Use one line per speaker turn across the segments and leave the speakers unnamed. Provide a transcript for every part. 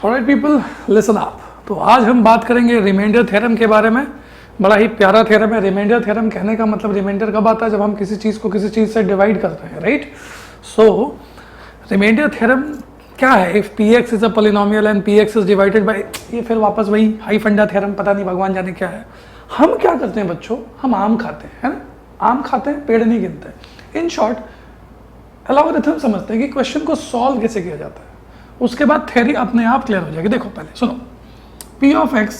Alright people, listen up. तो आज हम बात करेंगे रिमाइंडर थ्योरम के बारे में। बड़ा ही प्यारा थ्योरम है। रिमाइंडर थ्योरम कहने का मतलब रिमाइंडर कब आता है, जब हम किसी चीज़ को किसी चीज़ से डिवाइड करते हैं, राइट। सो रिमाइंडर थ्योरम क्या है? If P x is a polynomial and P x is divided by, ये फिर वापस वही हाई फंडा थ्योरम, पता नहीं भगवान जाने क्या है। हम क्या करते हैं बच्चों, हम आम खाते हैं, है ना। आम खाते हैं, पेड़ नहीं गिनते। इन शॉर्ट एल्गोरिथम समझते हैं कि क्वेश्चन को सॉल्व कैसे किया जाता है, उसके बाद थ्योरी अपने आप क्लियर हो जाएगी। देखो पहले सुनो, p ऑफ x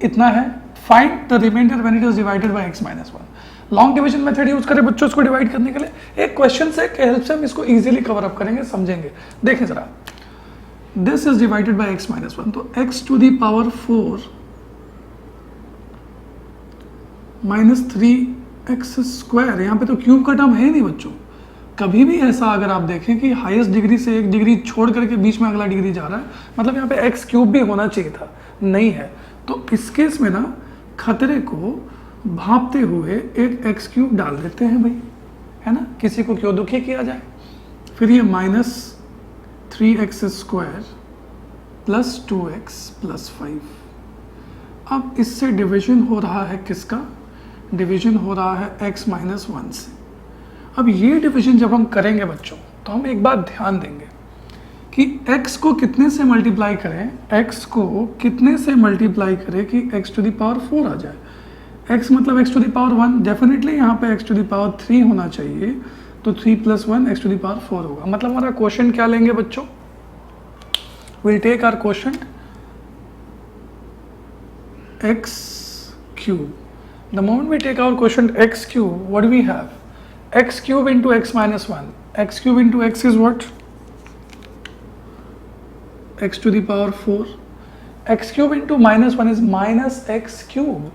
इतना है, find the remainder when it is divided by x minus 1। Long division method use करें बच्चों इसको डिवाइड करने के लिए। एक क्वेश्चन से हेल्प से हम इसको इजीली कवर अप करेंगे, समझेंगे। देखें जरा, this is divided by x minus 1, तो x to the power 4 minus 3x square, यहाँ पे तो क्यूब का टर्म है नहीं बच्चों। कभी भी ऐसा अगर आप देखें कि हाईएस्ट डिग्री से एक डिग्री छोड़ करके बीच में अगला डिग्री जा रहा है, मतलब यहाँ पे एक्स क्यूब भी होना चाहिए था, नहीं है। तो इस केस में ना खतरे को भांपते हुए एक एक्स क्यूब डाल देते हैं भाई, है ना, किसी को क्यों दुखी किया जाए। फिर ये minus 3x square plus 2x plus 5। अब इससे डिवीजन हो रहा है किसका? डिवीजन हो रहा है x माइनस 1 से। अब ये डिवीजन जब हम करेंगे बच्चों, तो हम एक बात ध्यान देंगे कि x को कितने से मल्टीप्लाई करें, x को कितने से मल्टीप्लाई करें कि x टू द पावर 4 आ जाए। x मतलब x to the power 1, definitely यहाँ पे x टू द पावर 3 होना चाहिए, तो 3 plus 1 x to the power 4 होगा। मतलब हमारा क्वेश्चन क्या लेंगे बच्चों? Will take our question x cube. The moment we take our question x cube, what do we have? x cube into x minus 1. x cube into x is what? x to the power 4. x cube into minus 1 is minus x cube.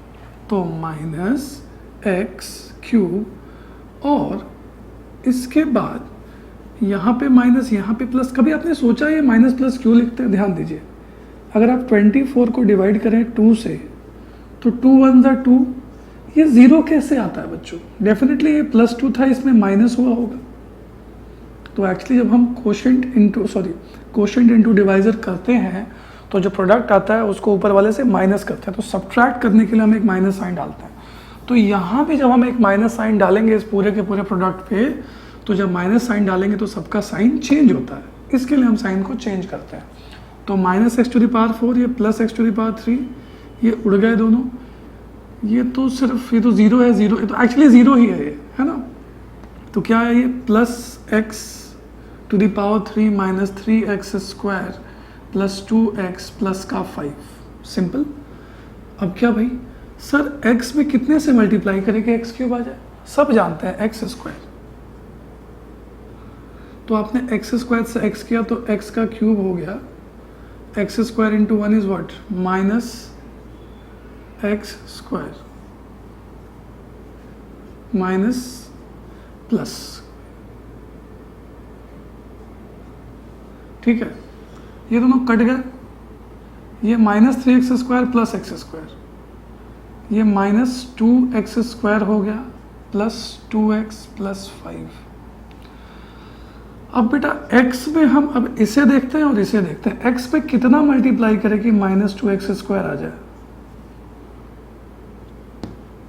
तो minus x cube, और इसके बाद यहाँ पे minus, यहाँ पे plus. कभी आपने सोचा ये माइनस प्लस क्यों लिखते हैं? ध्यान दीजिए, अगर आप 24 को डिवाइड करें 2 से, तो 2 1 ज़ा 2, ये जीरो कैसे आता है बच्चों? डेफिनेटली ये प्लस 2 था, इसमें माइनस हुआ होगा। तो एक्चुअली जब हम कोशेंट इनटू डिवाइजर करते हैं, तो जो प्रोडक्ट आता है उसको ऊपर वाले से माइनस करते हैं। तो सब्ट्रैक्ट करने के लिए हम एक माइनस साइन डालते हैं। तो यहाँ भी जब हम एक माइनस साइन डालेंगे इस पूरे के पूरे प्रोडक्ट पे, तो जब माइनस साइन डालेंगे तो सबका साइन चेंज होता है, इसके लिए हम साइन को चेंज करते हैं। तो minus x to the power 4, ये plus x to the power 3, ये उड़ गए दोनों। ये तो सिर्फ, ये तो जीरो है, जीरो, ये तो एक्चुअली जीरो ही है ये, है ना। तो क्या है ये? Plus x to the power 3 minus 3x square plus 2x plus का 5। सिंपल। अब क्या भाई सर, x में कितने से मल्टीप्लाई करें कि x क्यूब आ जाए? सब जानते हैं x स्क्वायर। तो आपने x स्क्वायर से x किया तो x का क्यूब हो गया। x square into 1 is what? Minus x square minus plus, ठीक है। ये दोनों कट गए, ये minus 3x square plus x square, ये माइनस 2x स्क्वायर हो गया प्लस 2x प्लस 5। अब बेटा x में हम अब इसे देखते हैं और इसे देखते हैं। x पे कितना मल्टीप्लाई करें कि माइनस 2x स्क्वायर आ जाए?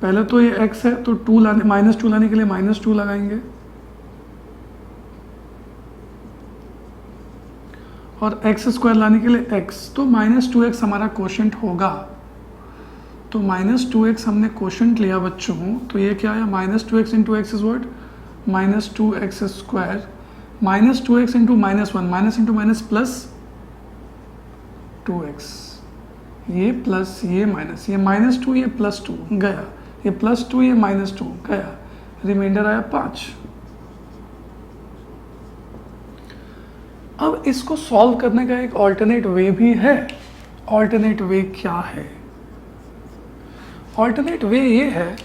पहले तो ये x है, तो 2 लाने, माइनस 2 लाने के लिए माइनस 2 लगाएंगे, और x स्क्वायर लाने के लिए x, तो माइनस 2x हमारा कोशेंट होगा। तो माइनस 2x हमने कोशेंट लिया बच्चों, तो ये क्या है? Minus 2x into x is what? Minus 2x square minus 2x into minus 1, minus into minus plus 2x, ये प्लस ये माइनस, ये माइनस 2 ये प्लस 2 गया, ये प्लस 2 ये माइनस 2 गया, रिमाइंडर आया 5। अब इसको सॉल्व करने का एक ऑल्टरनेट वे भी है। ऑल्टरनेट वे क्या है? ऑल्टरनेट वे ये है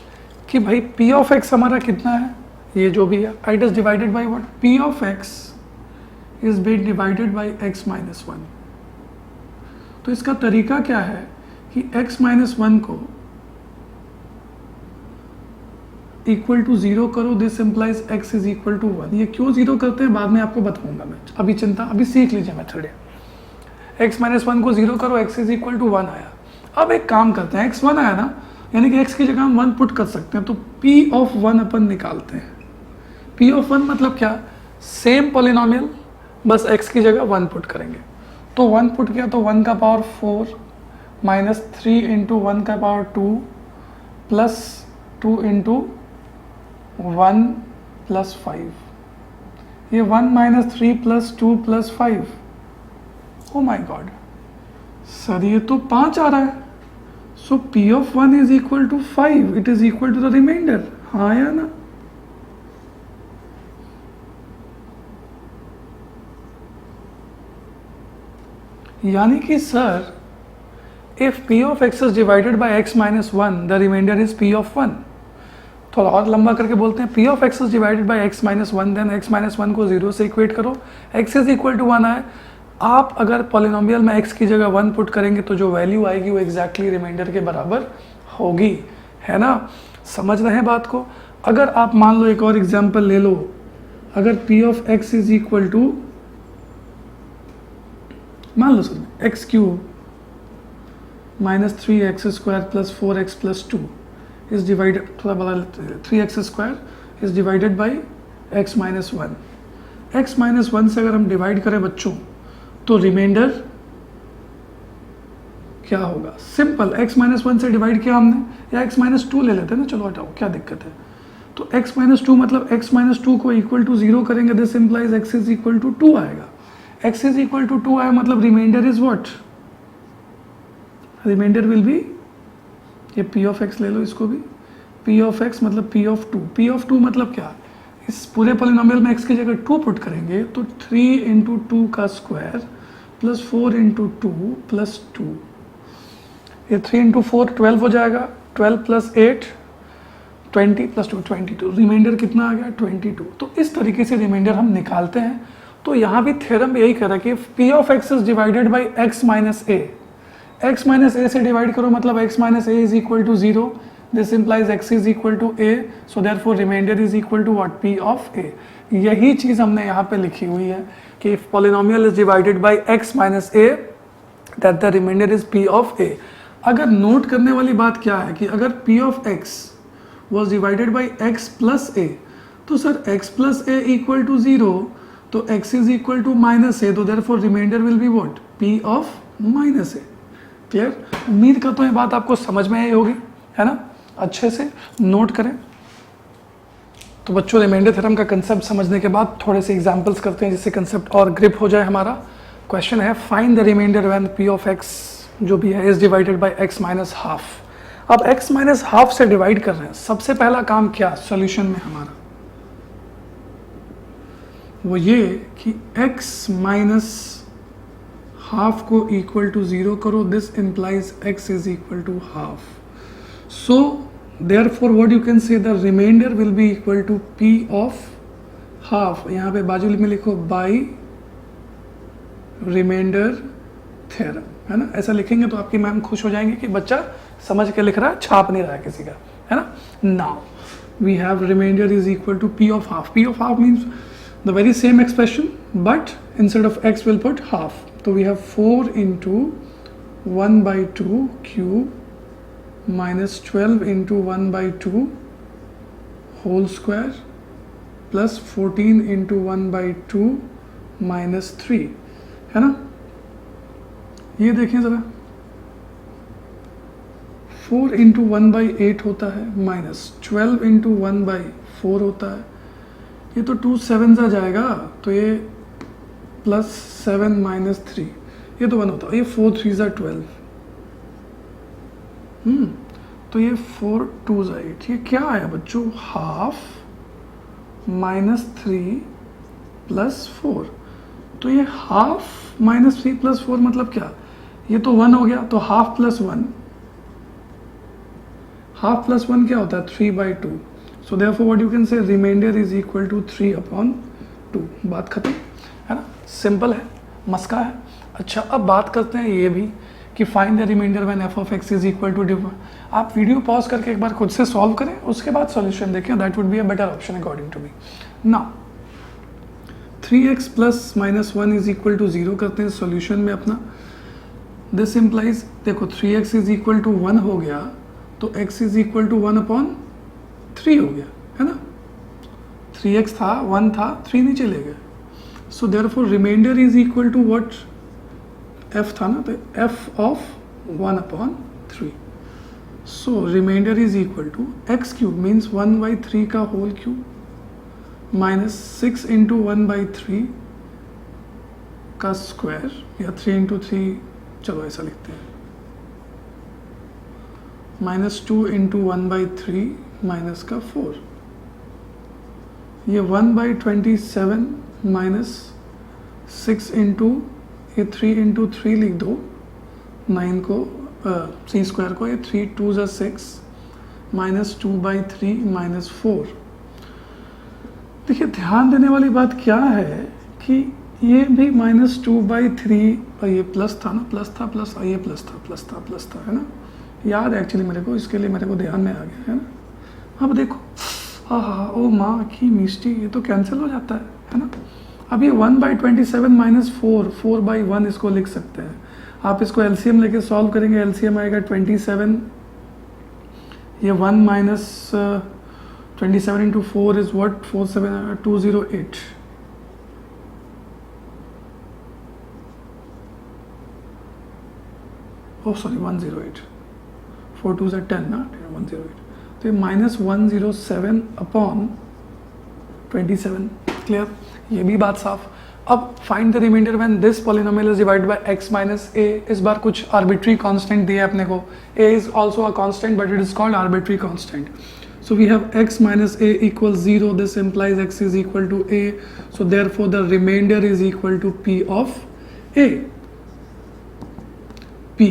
कि भाई p ऑफ x हमारा कितना है? ये जो भी है, it is divided by what? p of x is been divided by x minus 1। तो इसका तरीका क्या है कि x माइनस 1 को इक्वल टू 0 करो, this implies x is equal to 1। ये क्यों 0 करते हैं बाद में आपको बताऊंगा मैं, अभी चिंता, अभी सीख लीजिए मेथड। x माइनस वन को 0 करो, x इज इक्वल टू 1 आया। अब एक काम करते हैं, x 1 आया ना, यानी कि x की जगह हम 1 पुट कर सकते हैं, तो p ऑफ 1 अपन निकालते हैं। p ऑफ 1 मतलब क्या, सेम पॉलिनोमियल, बस x की जगह 1 पुट करेंगे। तो 1 पुट किया तो 1 का पावर 4 माइनस 3 इंटू 1 का पावर 2 प्लस 2 इंटू 1 प्लस 5, ये 1 minus 3 plus 2 plus 5, oh my god sir ये तो 5 आ रहा है। So p of 1 is equal to 5, it is equal to the remainder, हाँ या ना। यानी कि sir if p of x is divided by x minus 1 the remainder is p of 1। थोड़ा और लंबा करके बोलते हैं, p of x is divided by x minus 1 then x minus 1 को 0 से इक्वेट करो, x is equal to 1 आए। आप अगर पॉलिनोमियल में x की जगह 1 पुट करेंगे तो जो वैल्यू आएगी वो एग्जैक्टली रिमाइंडर के बराबर होगी, है ना। समझ रहे हैं बात को। अगर आप मान लो एक और एग्जांपल ले लो, अगर p of x is equal to मान लो sir x cube minus 3x square plus 4x plus 2 is divided, थोड़ा बड़ा लेते हैं, 3x square is divided by x minus 1। x minus 1 से अगर हम डिवाइड करें बच्चों तो रिमाइंडर क्या होगा, सिंपल x माइनस 1 से डिवाइड किया हमने, या x माइनस 2 ले लेते हैं ना, चलो हटाओ क्या दिक्कत है। तो x माइनस 2 मतलब x माइनस 2 को इक्वल टू 0 करेंगे, this implies x is equal to 2 आएगा। x इज इक्वल टू 2 आया मतलब remainder is what, remainder will be, ये p ऑफ x ले लो इसको भी, p ऑफ x मतलब p ऑफ 2, p ऑफ 2 मतलब क्या, इस पूरे पॉलिनोमियल में x की जगह 2 पुट करेंगे तो 3 इंटू 2 का स्क्वायर प्लस 4 इंटू 2 प्लस 2, ये 3 इंटू 4 12 हो जाएगा, 12 प्लस 8 20 प्लस 2 22, रिमाइंडर कितना आ गया 22। तो इस तरीके से रिमाइंडर हम निकालते हैं। तो यहाँ भी थ्योरम यही कह रहा है कि p of x is divided by x minus a, x minus a से डिवाइड करो मतलब x minus a is equal to 0, this implies x is equal to a, so therefore remainder is equal to what, p of a। यही चीज़ हमने यहाँ पे लिखी हुई है कि if polynomial is divided by x minus a that the remainder is p of a। अगर note करने वाली बात क्या है कि अगर p of x was divided by x plus a, तो sir x plus a equal to 0, तो x is equal to minus a, तो therefore remainder will be what, p of minus a। Clear, उम्मीद करता हूँ ये बात आपको समझ में आई होगी, है ना। अच्छे से नोट करें। तो बच्चों रिमाइंडर थ्योरम का कंसेप्ट समझने के बाद थोड़े से एग्जांपल्स करते हैं जिससे कंसेप्ट और ग्रिप हो जाए हमारा। क्वेश्चन है find the remainder when p of x जो भी है is divided by x minus half. अब x माइनस हाफ से डिवाइड कर रहे हैं, सबसे पहला काम क्या सॉल्यूशन में हमारा, वो ये कि x माइनस हाफ को इक्वल टू 0 करो, this implies x is equal to half. So therefore what you can say the remainder will be equal to p of half, यहाँ पे बाजू में लिखो बाई रिमाइंडर थ्योरम, है ना। ऐसा लिखेंगे तो आपकी मैम खुश हो जाएंगे कि बच्चा समझ के लिख रहा है, छाप नहीं रहा है किसी का, है ना। Now we have remainder is equal to p of half. p of half means the very same expression but instead of x we'll put half, so we have 4 into 1 by 2 cube minus 12 into 1 by 2 whole square plus 14 into 1 by 2 minus 3, है ना। ये देखें ज़रा, 4 into 1 by 8 होता है minus 12 into 1 by 4 होता है, ये तो 2 7 आ जाएगा, तो ये प्लस 7 माइनस 3, ये तो 1 होता है, ये 4 3 12, तो ये 4 2 8, ये क्या आया बच्चों, हाफ माइनस 3 प्लस 4, तो ये हाफ माइनस 3 प्लस 4 मतलब क्या, ये तो 1 हो गया, तो हाफ प्लस 1, हाफ प्लस 1 क्या होता है 3 by 2, so therefore what you can say remainder is equal to 3 upon 2, बात खत्म, है ना। सिंपल है, मस्का है। अच्छा अब बात करते हैं ये भी कि find the remainder when f of x is equal to आप वीडियो पॉज करके एक बार खुद से सॉल्व करें, उसके बाद सॉल्यूशन देखें, that would be a better option according to me. Now 3x plus minus 1 is equal to 0 करते हैं सॉल्यूशन में अपना, दिस इम्प्लाइज, देखो 3x इज इक्वल टू 1 हो गया तो x इज इक्वल टू 1/3 हो गया, है ना। 3x था, 1 था, 3 नीचे ले गए, so therefore remainder is equal to what, f था ना, तो f of 1/3, so remainder is equal to x cube means 1/3 का होल क्यूब माइनस 6 इंटू 1/3 का स्क्वायर, या 3 इंटू 3, चलो ऐसा लिखते हैं, माइनस 2 इंटू 1/3 माइनस का 4, ये 1/27 माइनस 6 इंटू ये 3 इंटू 3 लिख दो, 9 को सी स्क्वायर को, ये 3 2 ज़ा 6 माइनस 2/3 माइनस 4। देखिए ध्यान देने वाली बात क्या है कि ये भी माइनस 2/3, और ये प्लस था ना, प्लस था प्लस, ये प्लस था प्लस था प्लस था, है ना, याद है एक्चुअली मेरे को, इसके लिए मेरे को ध्यान में आ गया, है ना। अब देखो, हाँ, ओ माँ की मिस्टी, ये तो कैंसिल हो जाता है ना। अब ये 1/27 माइनस 4/1 इसको लिख सकते हैं। आप इसको एलसीएम लेके सॉल्व करेंगे, एलसीएम आएगा 27, ये 1 minus 27 into 4 is what, 47 208, sorry 108, 4 2 ज़ा 10 ना, 108, तो ये माइनस 107 अपॉन 27, क्लियर, ये भी बात साफ। अब find the remainder when this polynomial is divided by x minus a। इस बार कुछ आर्बिट्री कांस्टेंट दिया है अपने को, a is also a constant but it is called arbitrary constant, so we have x minus a equal 0, this implies x is equal to a, so therefore the remainder is equal to p of a, p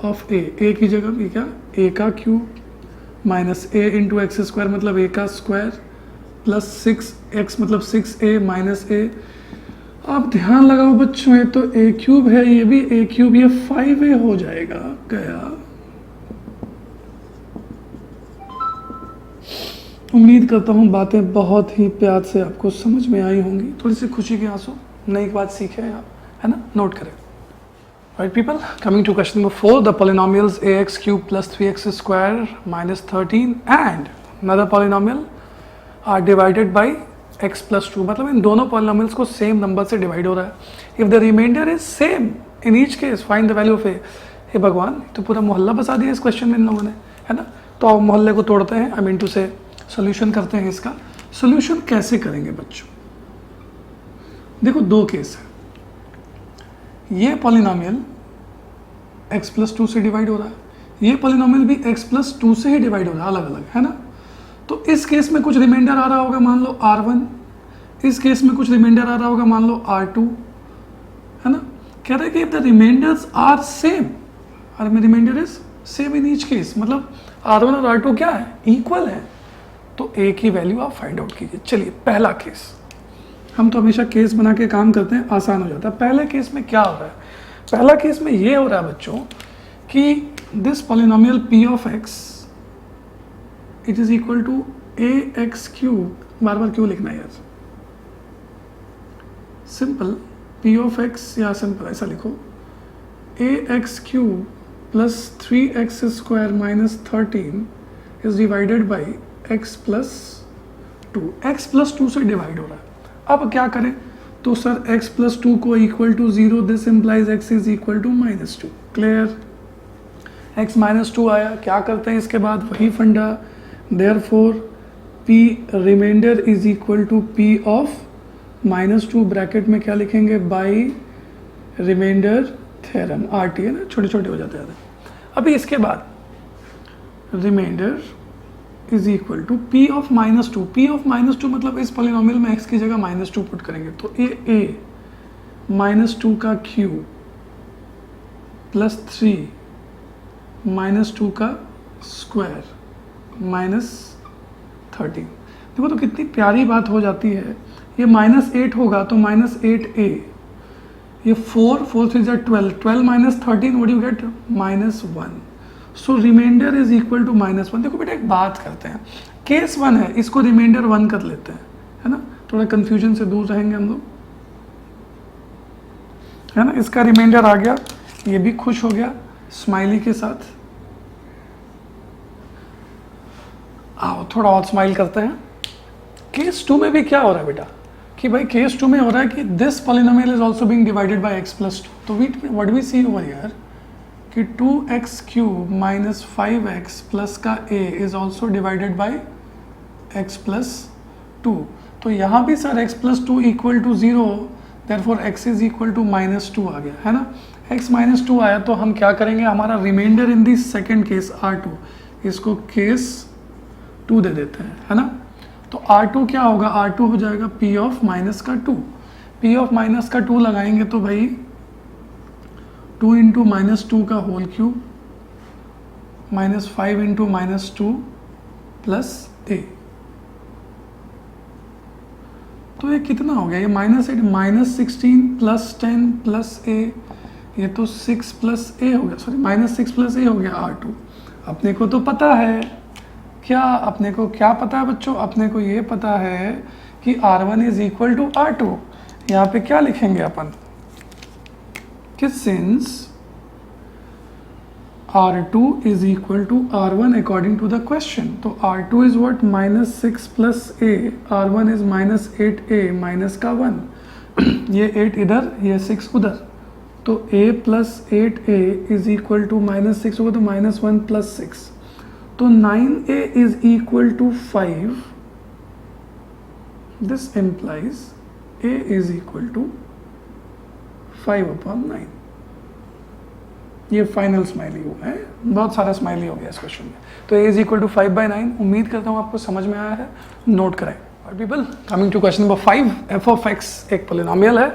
of a की जगह भी क्या, a का cube minus a into x square मतलब a का square plus 6x मतलब 6a minus a। आप ध्यान लगाओ बच्चों, ये तो a क्यूब है, ये भी a क्यूब, ये 5a हो जाएगा, गया। उम्मीद करता हूँ बातें बहुत ही प्यार से आपको समझ में आई होंगी, थोड़ी सी खुशी के आंसू, नई बात सीखे आप, है ना, नोट करें। Right people, coming to question number 4, the polynomials ax cube plus 3x square minus 13 and another polynomial are divided by x plus 2, मतलब इन दोनों polynomials को same number से divide हो रहा है। If the remainder is same in each case, find the value of a। हे भगवान, तो पूरा मोहल्ला बसा दिया इस क्वेश्चन में इन लोगों ने, है ना। तो अब मोहल्ले को तोड़ते हैं, आई मीन टू से सोल्यूशन करते हैं। इसका सोल्यूशन कैसे करेंगे बच्चों, देखो दो केस है, ये पॉलिनोमियल x प्लस 2 से डिवाइड हो रहा है, ये पॉलिनोमियल भी x प्लस 2 से ही डिवाइड हो रहा है, अलग अलग, है ना। तो इस केस में कुछ रिमाइंडर आ रहा होगा, मान लो r1, इस केस में कुछ रिमाइंडर आ रहा होगा, मान लो r2, है ना। कह रहे हैं कि if the reminders are same, और reminder is same in each case, मतलब r1 और r2 क्या है, इक्वल है, तो a की वैल्यू आप फाइंड आउट कीजिए। चलिए पहला केस, हम तो हमेशा केस बना के काम करते हैं, आसान हो जाता है। पहले केस में क्या हो रहा है, पहला केस में ये हो रहा है बच्चों कि this polynomial p of x it is equal to ax cube, बार बार क्यों लिखना है यार, सिंपल p ऑफ x, या सिंपल ऐसा लिखो, ax cube plus 3x square minus 13 is divided by x plus 2, x plus 2 से डिवाइड हो रहा है। अब क्या करें, तो सर x प्लस 2 को equal to 0, this implies x is equal to minus 2, clear. x minus 2 आया, क्या करते हैं इसके बाद, वही फंडा, therefore p remainder is equal to p of minus 2, bracket में क्या लिखेंगे, बाई रिमाइंडर थ्योरम, RT है ना, छोटे छोटे हो जाते हैं। अभी इसके बाद remainder is equal to p of minus 2, p of minus 2 मतलब इस पॉलिनोमियल में x की जगह माइनस 2 पुट करेंगे, तो a माइनस 2 का क्यूब प्लस 3 माइनस 2 का स्क्वायर माइनस 13। देखो तो कितनी प्यारी बात हो जाती है, ये माइनस 8 होगा तो माइनस 8a, ये 4 3 12, 12 minus 13 what you get, minus 1, so remainder is equal to minus 1। देखो बेटा एक बात करते हैं, केस 1 है, इसको रिमाइंडर 1 कर लेते हैं, है ना, थोड़ा कंफ्यूजन से दूर रहेंगे हम लोग, है ना। इसका रिमाइंडर आ गया ये भी खुश हो गया स्माइली के साथ। आओ थोड़ा और स्माइल करते हैं। केस 2 में भी क्या हो रहा है बेटा कि भाई केस 2 में हो रहा है कि this polynomial is also being divided by x plus 2। तो what we see over here कि 2x cube minus 5x plus का a is also divided by x plus 2। तो यहाँ भी sir x plus 2 equal to 0, therefore x is equal to minus 2 आ गया है ना। x माइनस 2 आया तो हम क्या करेंगे, हमारा remainder in this second case R2, इसको केस 2 दे देते हैं है ना। तो R2 क्या होगा, R2 हो जाएगा P ऑफ माइनस का 2। P ऑफ माइनस का 2 लगाएंगे तो भाई 2 इंटू माइनस 2 का whole cube minus 5 into minus 2 plus a। तो ये कितना हो गया, ये -8 माइनस 16 प्लस 10 प्लस a, ये तो 6 प्लस a हो गया, सॉरी -6 प्लस a हो गया R2। अपने को तो पता है क्या, अपने को क्या पता है बच्चों, अपने को ये पता है कि R1 is equal to R2। यहाँ पे क्या लिखेंगे अपन कि since R2 is equal to R1 according to the question, तो R2 is what, -6 plus a, R1 is -8a minus का 1, ये 8 इधर ये 6 उधर, तो a plus 8a is equal to -6 होगा तो -1 plus 6, तो 9a is equal to 5। This implies a is equal to 5/9। ये फाइनल स्माइली हुआ है, बहुत सारा स्माइली हो गया इस क्वेश्चन में। तो a इज इक्वल टू 5/9। उम्मीद करता हूँ आपको समझ में आया है, नोट करें। और people coming to question number 5, f of x एक पोलिनोमियल है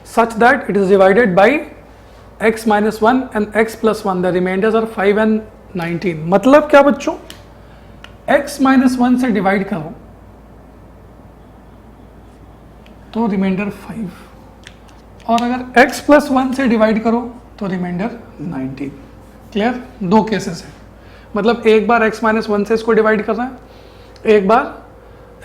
such that it is divided by x minus 1 and x plus 1, the reminders are 5 and 19। मतलब क्या बच्चों, x माइनस 1 से डिवाइड करो तो रिमाइंडर 5, और अगर x प्लस 1 से डिवाइड करो तो रिमाइंडर 19। क्लियर, दो केसेस है, मतलब एक बार x माइनस 1 से इसको डिवाइड कर रहे हैं, एक बार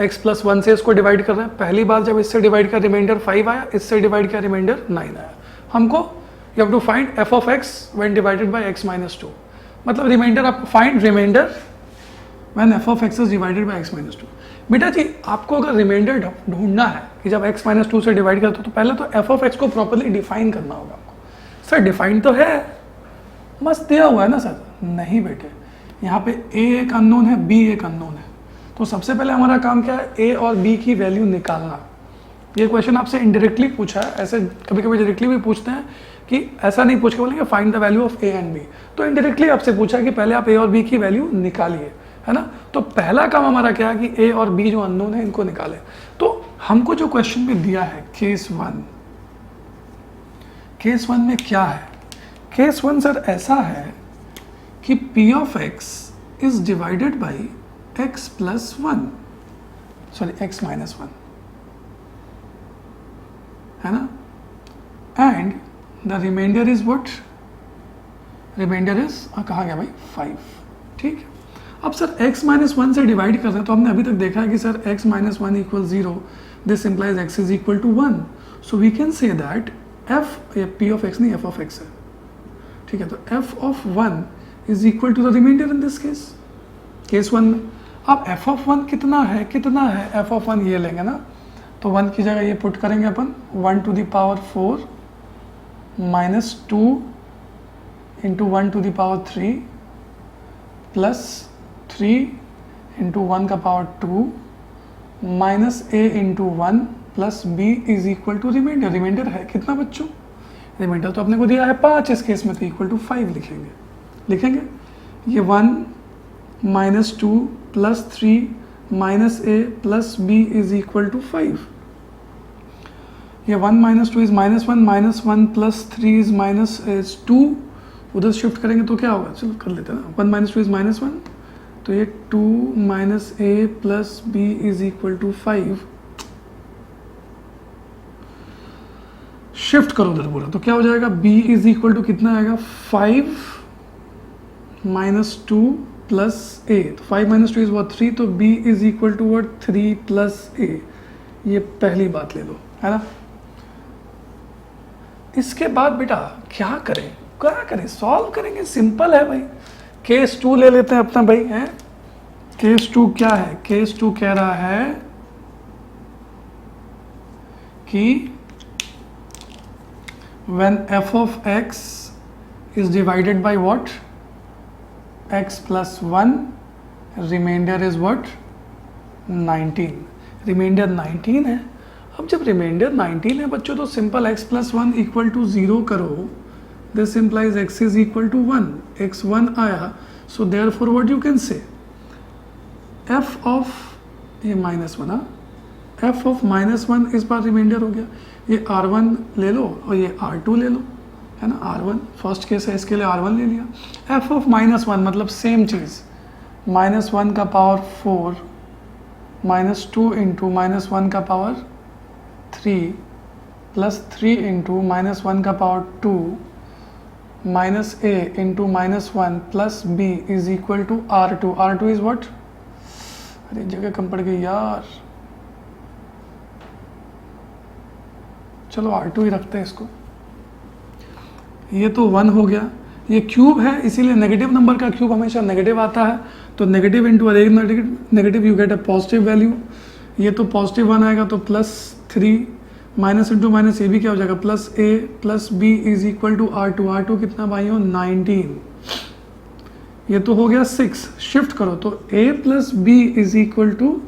x प्लस 1 से इसको डिवाइड कर रहे हैं। पहली बार जब इससे डिवाइड किया रिमाइंडर 5 आया, इससे डिवाइड किया रिमाइंडर 9 आया। हमको you have to find f of x when divided by x minus 2, मतलब रिमाइंडर आपको find remainder when f of x is divided by x minus 2। बेटा जी आपको अगर रिमाइंडर ढूंढना है कि जब x माइनस 2 से डिवाइड करते हो तो पहले तो f ऑफ x को प्रॉपर्ली डिफाइन करना होगा आपको। सर डिफाइन तो है, मस्त दिया हुआ है ना सर, नहीं बेटे, यहाँ पे a एक अननोन है, b एक अननोन है, तो सबसे पहले हमारा काम क्या है, a और b की वैल्यू निकालना। ये क्वेश्चन आपसे इनडायरेक्टली पूछा है, ऐसे कभी कभी डायरेक्टली भी पूछते हैं कि ऐसा नहीं पूछ के बोलेंगे find the value of a and b, तो इनडायरेक्टली आपसे पूछा है कि पहले आप a और b की वैल्यू निकालिए, है ना। तो पहला काम हमारा क्या है कि a और b जो अननोन है इनको निकालें। तो हमको जो क्वेश्चन में दिया है केस 1, केस 1 में क्या है, केस 1 सर ऐसा है कि p of x is divided by x plus 1, sorry x minus 1, है ना, and the remainder is what, remainder is कहाँ गया भाई 5, ठीक है। अब सर x माइनस 1 से डिवाइड कर रहे हैं तो हमने अभी तक देखा है कि sir x minus 1 equal 0, this implies x is equal to 1, so we can say that f, ये p ऑफ x नहीं f ऑफ x है, ठीक है। तो f of 1 is equal to the remainder in this case, case 1 में। अब f of 1 कितना है, कितना है f ऑफ 1, ये लेंगे ना, तो 1 की जगह ये पुट करेंगे अपन 1 to the power 4 minus 2 into 1 to the power 3 plus 3 into 1 का power 2 minus a into 1 plus b is equal to remainder. Remainder है कितना बच्चों, रिमाइंडर तो अपने को दिया है 5, इस केस में तो इक्वल टू 5 लिखेंगे ये 1 minus 2 plus 3 minus a plus b is equal to 5। ये 1 minus 2 is minus 1 plus 3 is minus 2, उधर शिफ्ट करेंगे तो क्या होगा, चलो कर लेते हैं ना, 1 माइनस 2 इज माइनस 1, तो ये 2 minus a plus b is equal to 5। Shift करो उधर पूरा, तो क्या हो जाएगा, b इज इक्वल टू कितना आएगा 5 माइनस 2 प्लस a, तो 5 माइनस 2 इज व्हाट 3, तो b is equal to what 3 plus a। ये पहली बात ले लो, है ना। इसके बाद बेटा क्या करें, क्या करें, सॉल्व करेंगे, सिंपल है भाई। केस 2 ले लेते हैं अपना भाई, है केस 2 क्या है, केस 2 कह रहा है कि when f of x is divided by what, x plus 1, remainder is what, 19, remainder 19 है। अब जब रिमाइंडर 19 है बच्चों तो simple x plus 1 equal to 0 करो, this implies x is equal to 1, x 1 आया, so therefore what you can say f of ये -1, f of -1 इस बार रिमाइंडर हो गया, ये r1 ले लो और ये r2 ले लो, है ना, r1 फर्स्ट केस है इसके लिए r1 ले लिया, f ऑफ -1 मतलब सेम चीज़, -1 का पावर 4 -2 इंटू -1 का पावर 3 प्लस 3 इंटू -1 का power 2 minus a into -1 plus b is equal to r2, r2 is what, अरे जगह कम पड़ गई यार, चलो R2 ही रखते हैं इसको, ये तो 1 हो गया, ये क्यूब है इसीलिए नेगेटिव नंबर का क्यूब हमेशा नेगेटिव आता है, तो नेगेटिव इंटू अरे negative you get a positive value, ये तो पॉजिटिव 1 आएगा तो +3 माइनस इंटू माइनस ये भी क्या हो जाएगा +a plus b is equal to R2, R2 कितना भाइयों 19, ये तो हो गया 6, शिफ्ट करो तो a plus b is equal to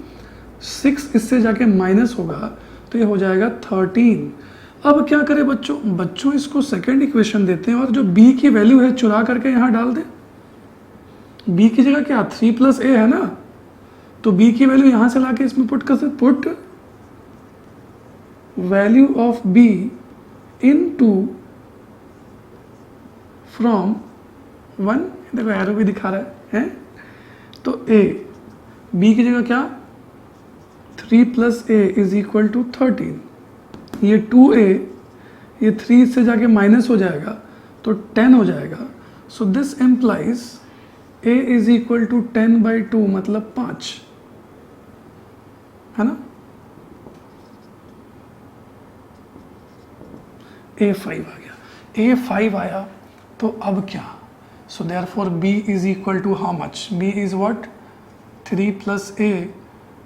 6, इससे जाके माइनस होगा तो ये हो जाएगा 13। अब क्या करें बच्चों इसको सेकंड इक्वेशन देते हैं और जो b की वैल्यू है चुरा करके यहाँ डाल दें, b की जगह क्या 3 प्लस a है ना, तो b की वैल्यू यहाँ से लाके इसमें पुट कर सकते, put value of b into from 1, देखो एरो भी दिखा रहा है, तो a b की जगह क्या 3 plus a is equal to 13, ये 2a, ये 3 से जाके माइनस हो जाएगा तो 10 हो जाएगा, so this implies a is equal to 10/2 मतलब 5, है ना, a5 आ गया, a5 आया तो अब क्या, so therefore b is equal to how much, b is what 3 plus a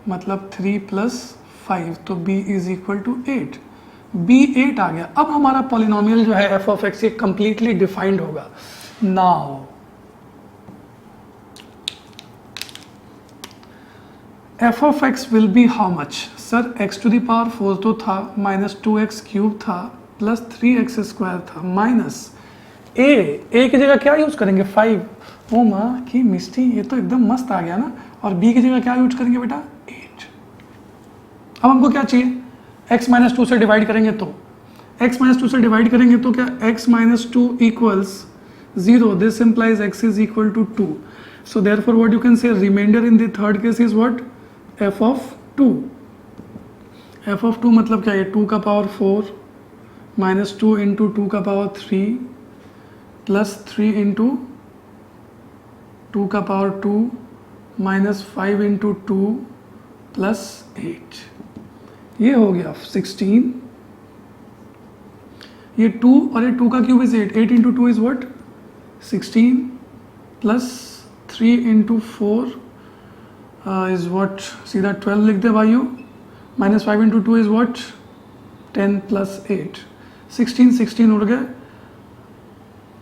मतलब 3 प्लस 5, तो b is equal to 8, b 8 आ गया। अब हमारा पॉलिनोमियल जो है f ऑफ x ये कंप्लीटली डिफाइंड होगा। Now f of x will be how much, sir x to the power 4 तो था, -2x क्यूब था, प्लस 3x स्क्वायर था, माइनस a की जगह क्या यूज करेंगे 5, ओ माँ की मिस्टी, ये तो एकदम मस्त आ गया ना, और b की जगह क्या यूज करेंगे बेटा 8। अब हमको क्या चाहिए, x -2 से डिवाइड करेंगे तो x -2 से डिवाइड करेंगे तो क्या x -2 equals 0, this implies x is equal to 2, so therefore what you can say remainder in the third case is what f of 2, f of 2 मतलब क्या है 2 का पावर 4 -2 इंटू 2 का पावर 3 प्लस 3 इंटू 2 का power 2 -5 into 2 plus 8, ये हो गया 16, ये 2 और ये 2 का cube is 8, 8 into 2 is what 16 plus 3 into 4 is what, सीधा 12 लिख दे भाइयों, -5 इंटू 2 इज व्हाट 10 प्लस 8, 16 उड़ गए,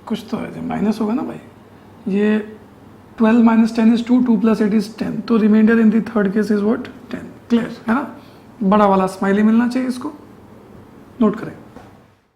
कुछ तो है माइनस होगा ना भाई, ये 12 माइनस 10 इज 2, 2 प्लस 8 इज 10, तो remainder in the third case is what 10, clear है ना, बड़ा वाला स्माइली मिलना चाहिए, इसको नोट करें।